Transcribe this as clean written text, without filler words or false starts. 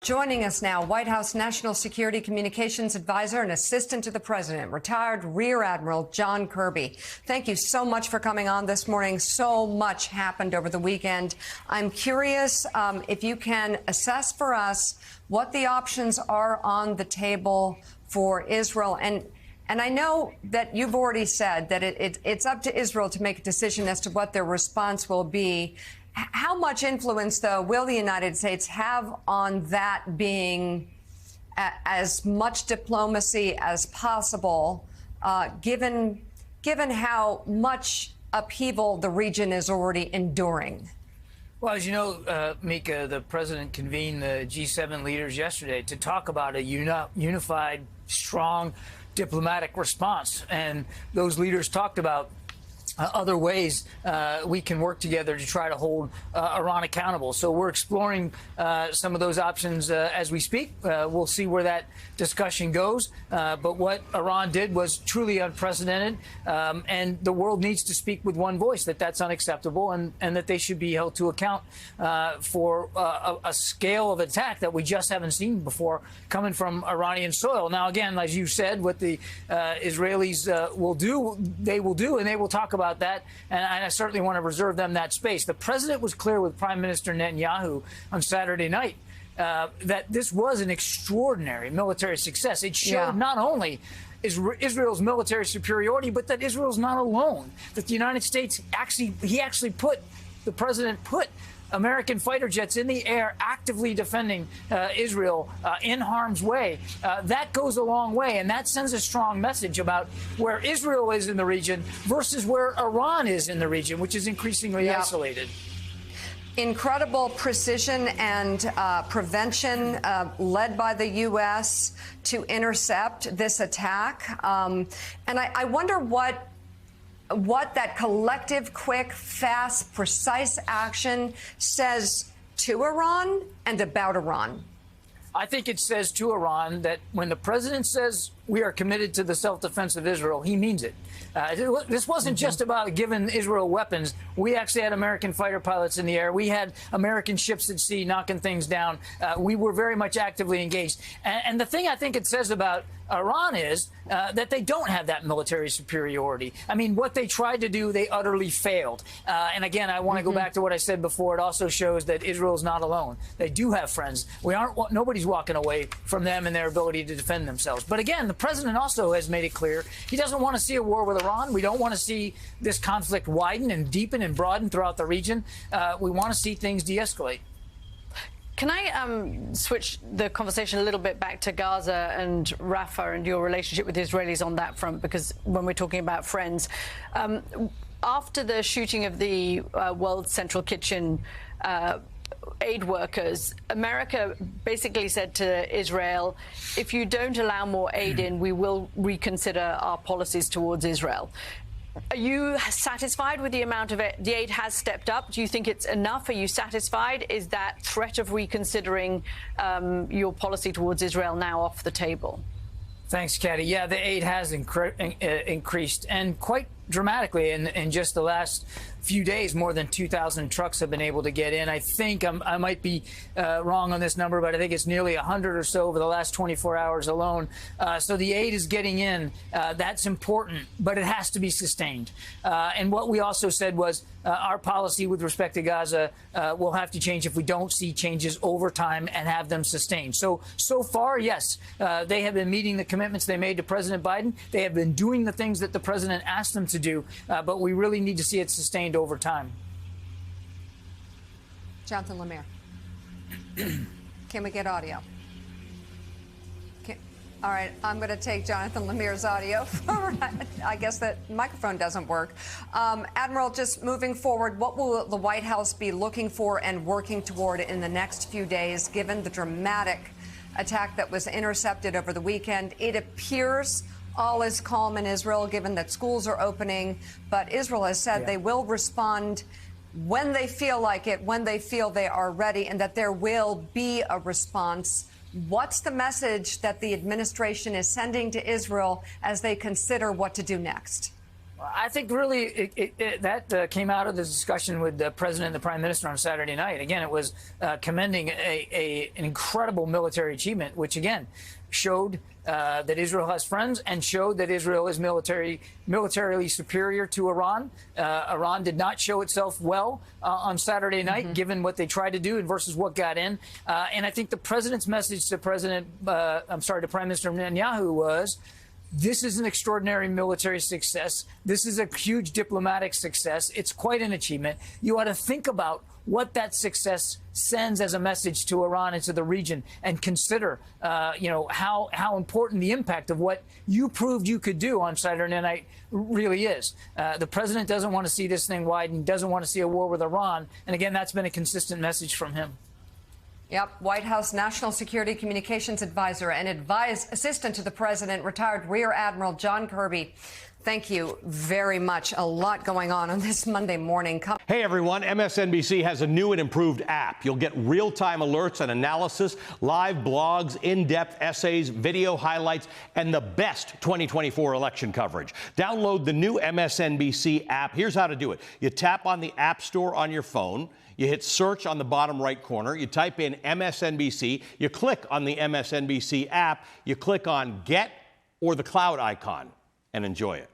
Joining us now, White House National Security Communications Advisor and Assistant to the President, retired Rear Admiral John Kirby. Thank you so much for coming on this morning. So much happened over the weekend. I'm curious if you can assess for us what the options are on the table for Israel. And I know that you've already said that it's up to Israel to make a decision as to what their response will be. How much influence, though, will the United States have on that being as much diplomacy as possible, given how much upheaval the region is already enduring? Well, as you know, Mika, the president convened the G7 leaders yesterday to talk about a unified, strong diplomatic response. And those leaders talked about other ways we can work together to try to hold Iran accountable. So we're exploring some of those options as we speak. We'll see where that discussion goes. But what Iran did was truly unprecedented. And the world needs to speak with one voice that that's unacceptable and that they should be held to account for a scale of attack that we just haven't seen before coming from Iranian soil. Now, again, as you said, what the Israelis will do, and they will talk about that, and I certainly want to reserve them that space. The president was clear with Prime Minister Netanyahu on Saturday night that this was an extraordinary military success. It showed not only Israel's military superiority, but that Israel's not alone, that the United States the president put American fighter jets in the air actively defending Israel in harm's way. That goes a long way, and that sends a strong message about where Israel is in the region versus where Iran is in the region, which is increasingly isolated. Incredible precision and prevention led by the U.S. to intercept this attack. And I wonder what that collective, quick, fast, precise action says to Iran and about Iran. I think it says to Iran that when the president says we are committed to the self-defense of Israel, he means it. This wasn't just about giving Israel weapons. We actually had American fighter pilots in the air. We had American ships at sea knocking things down. We were very much actively engaged. And the thing I think it says about Iran is that they don't have that military superiority. I mean, what they tried to do, they utterly failed. And again, I want to go back to what I said before. It also shows that Israel's not alone. They do have friends. Nobody's walking away from them and their ability to defend themselves. But again, the president also has made it clear he doesn't want to see a war with Iran. We don't want to see this conflict widen and deepen and broaden throughout the region. We want to see things de-escalate. Can I switch the conversation a little bit back to Gaza and Rafah and your relationship with the Israelis on that front? Because when we're talking about friends, after the shooting of the World Central Kitchen aid workers, America basically said to Israel, if you don't allow more aid in, we will reconsider our policies towards Israel. Are you satisfied with the amount of it? The aid has stepped up. Do you think it's enough? Are you satisfied? Is that threat of reconsidering your policy towards Israel now off the table? Thanks, Katie. Yeah, the aid has increased, and quite dramatically in just the last few days. More than 2,000 trucks have been able to get in. I think I might be wrong on this number, but I think it's nearly 100 or so over the last 24 hours alone. So the aid is getting in. That's important, but it has to be sustained. And what we also said was our policy with respect to Gaza will have to change if we don't see changes over time and have them sustained. So far, yes, they have been meeting the commitments they made to President Biden. They have been doing the things that the president asked them to do, but we really need to see it sustained over time. Jonathan Lemire, can we get audio? All right, I'm going to take Jonathan Lemire's audio. I guess that microphone doesn't work. Admiral, just moving forward, what will the White House be looking for and working toward in the next few days, given the dramatic attack that was intercepted over the weekend? It appears all is calm in Israel, given that schools are opening. But Israel has said they will respond when they feel like it, when they feel they are ready, and that there will be a response. What's the message that the administration is sending to Israel as they consider what to do next? I think really that came out of the discussion with the president and the prime minister on Saturday night. Again, it was commending an incredible military achievement, which again showed that Israel has friends and showed that Israel is militarily superior to Iran. Iran did not show itself well on Saturday night, given what they tried to do versus what got in. And I think the president's message to Prime Minister Netanyahu was, this is an extraordinary military success. This is a huge diplomatic success. It's quite an achievement. You ought to think about what that success sends as a message to Iran and to the region, and consider, how important the impact of what you proved you could do on Saturday night really is. The president doesn't want to see this thing widen, doesn't want to see a war with Iran, and again, that's been a consistent message from him. Yep. White House National Security Communications Advisor and assistant to the president, retired Rear Admiral John Kirby. Thank you very much. A lot going on this Monday morning. Hey, everyone. MSNBC has a new and improved app. You'll get real-time alerts and analysis, live blogs, in-depth essays, video highlights, and the best 2024 election coverage. Download the new MSNBC app. Here's how to do it. You tap on the App Store on your phone. You hit search on the bottom right corner. You type in MSNBC. You click on the MSNBC app. You click on Get or the cloud icon and enjoy it.